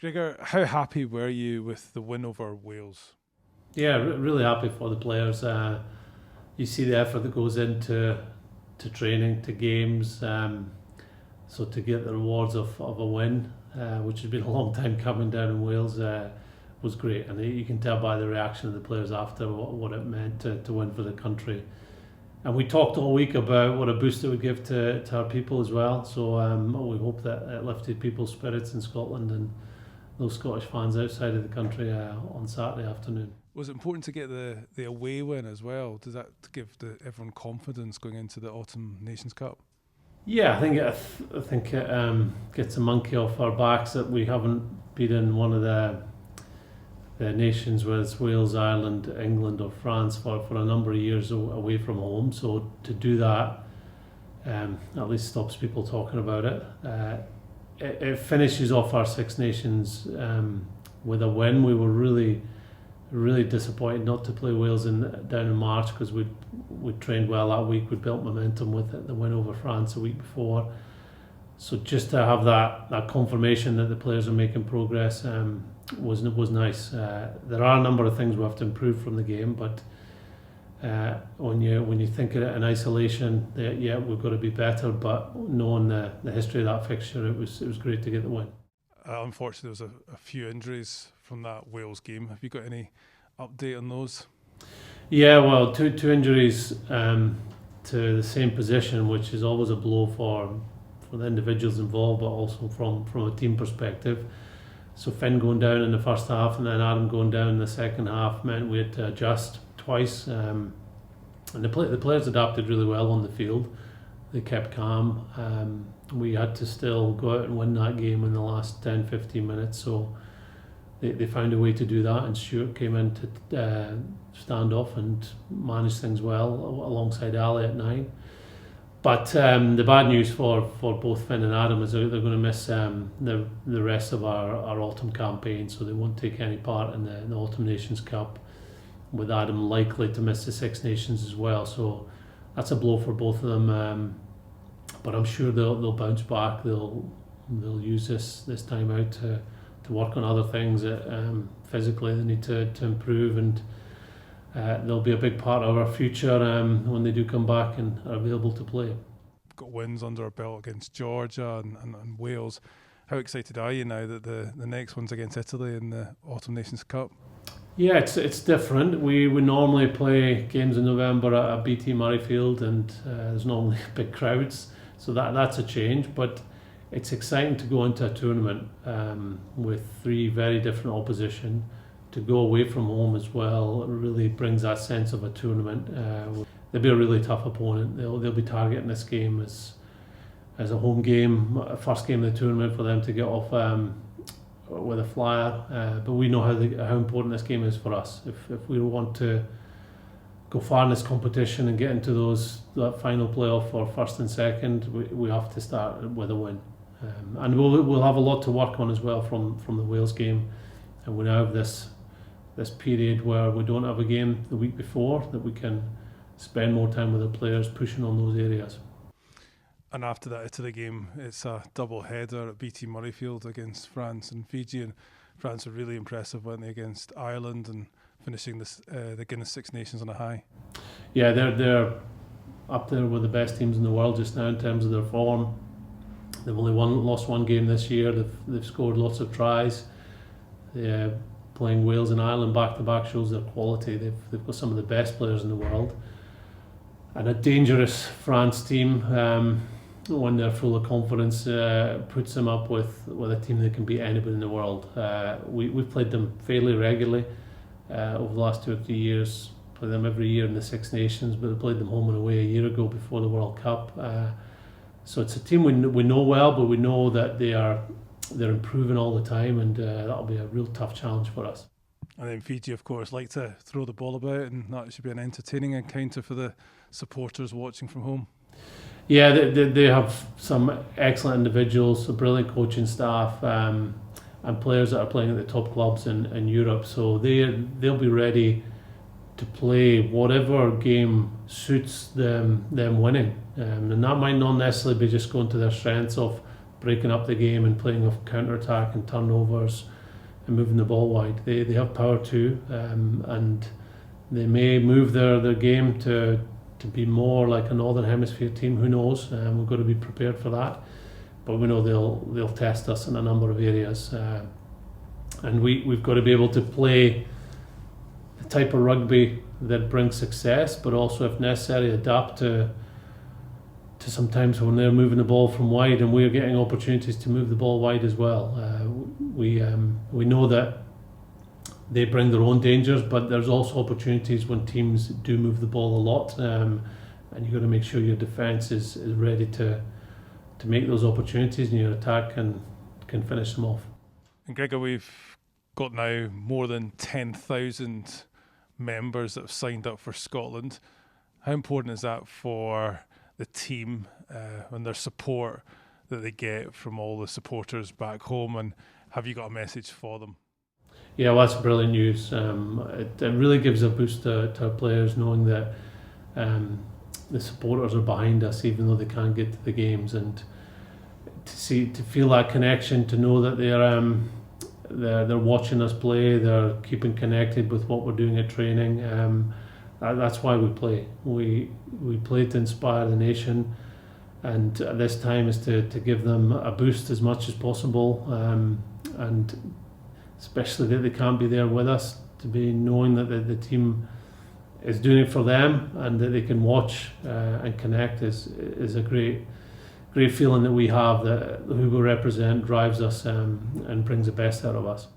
Gregor, how happy were you with the win over Wales? Yeah, really happy for the players. You see the effort that goes into training, to games. So to get the rewards of a win, which has been a long time coming down in Wales, was great. And you can tell by the reaction of the players after what it meant to win for the country. And we talked all week about what a boost it would give to our people as well. So we hope that it lifted people's spirits in Scotland and those Scottish fans outside of the country on Saturday afternoon. Was it important to get the away win as well? Does that give everyone confidence going into the Autumn Nations Cup? Yeah, I think it gets a monkey off our backs that we haven't beaten one of the nations, whether it's Wales, Ireland, England or France, for a number of years away from home. So to do that at least stops people talking about it. It finishes off our Six Nations with a win. We were really disappointed not to play Wales down in March because we'd trained well that week. We'd built momentum with it, the win over France a week before. So just to have that confirmation that the players are making progress was nice. There are a number of things we have to improve from the game, but when you think of it in isolation, we've got to be better. But knowing the history of that fixture, it was great to get the win. Unfortunately, there was a few injuries from that Wales game. Have you got any update on those? Yeah, well, two injuries to the same position, which is always a blow for the individuals involved, but also from a team perspective. So Finn going down in the first half and then Adam going down in the second half meant we had to adjust twice. And the players adapted really well on the field. They kept calm. We had to still go out and win that game in the last 10-15 minutes, so they found a way to do that, and Stuart came in to stand off and manage things well alongside Ali at 9. But the bad news for both Finn and Adam is they're going to miss the rest of our autumn campaign, so they won't take any part in the Autumn Nations Cup, with Adam likely to miss the Six Nations as well. So that's a blow for both of them. But I'm sure they'll bounce back. They'll use this time out to work on other things that physically they need to improve, and they'll be a big part of our future when they do come back and are available to play. Got wins under our belt against Georgia and Wales. How excited are you now that the next one's against Italy in the Autumn Nations Cup? Yeah, it's different. We normally play games in November at BT Murrayfield, and there's normally big crowds, so that's a change. But it's exciting to go into a tournament with three very different opposition. To go away from home as well, it really brings that sense of a tournament. They'll be a really tough opponent. They'll be targeting this game as a home game, first game of the tournament for them to get off with a flyer. But we know how important this game is for us. If we want to go far in this competition and get into that final playoff for first and second, we have to start with a win. And we'll have a lot to work on as well from the Wales game. And we now have this period where we don't have a game the week before, that we can spend more time with the players pushing on those areas. And after that Italy game, it's a double header at BT Murrayfield against France and Fiji, and France were really impressive, weren't they, against Ireland, and finishing the Guinness Six Nations on a high. Yeah, they're up there with the best teams in the world just now in terms of their form. They've only lost one game this year. They've scored lots of tries. Playing Wales and Ireland back to back shows their quality. They've got some of the best players in the world, and a dangerous France team when they're full of confidence puts them up with a team that can beat anybody in the world. We've played them fairly regularly over the last 2 or 3 years. Play them every year in the Six Nations, but we played them home and away a year ago before the World Cup. So it's a team we know well, but we know that they're improving all the time, and that'll be a real tough challenge for us. And then Fiji, of course, like to throw the ball about, and that should be an entertaining encounter for the supporters watching from home. Yeah, they have some excellent individuals, a brilliant coaching staff, and players that are playing at the top clubs in Europe. So they'll be ready to play whatever game suits them winning. And that might not necessarily be just going to their strengths of breaking up the game and playing off counter-attack and turnovers and moving the ball wide. They have power too, and they may move their game to be more like a Northern Hemisphere team. Who knows? We've got to be prepared for that. But we know they'll test us in a number of areas, and we've got to be able to play the type of rugby that brings success, but also, if necessary, adapt to sometimes when they're moving the ball from wide and we're getting opportunities to move the ball wide as well. We know that they bring their own dangers, but there's also opportunities when teams do move the ball a lot, and you've got to make sure your defence is ready to make those opportunities, and your attack can finish them off. And Gregor, we've got now more than 10,000 members that have signed up for Scotland. How important is that for the team and their support that they get from all the supporters back home, and have you got a message for them? Yeah, well, that's brilliant news. It really gives a boost to our players, knowing that the supporters are behind us even though they can't get to the games, and to feel that connection, to know that they're watching us play, they're keeping connected with what we're doing at training. That's why we play. We play to inspire the nation, and at this time is to give them a boost as much as possible, and especially that they can't be there with us, to be knowing that the team is doing it for them and that they can watch and connect is a great feeling that we have, that who we represent drives us and brings the best out of us.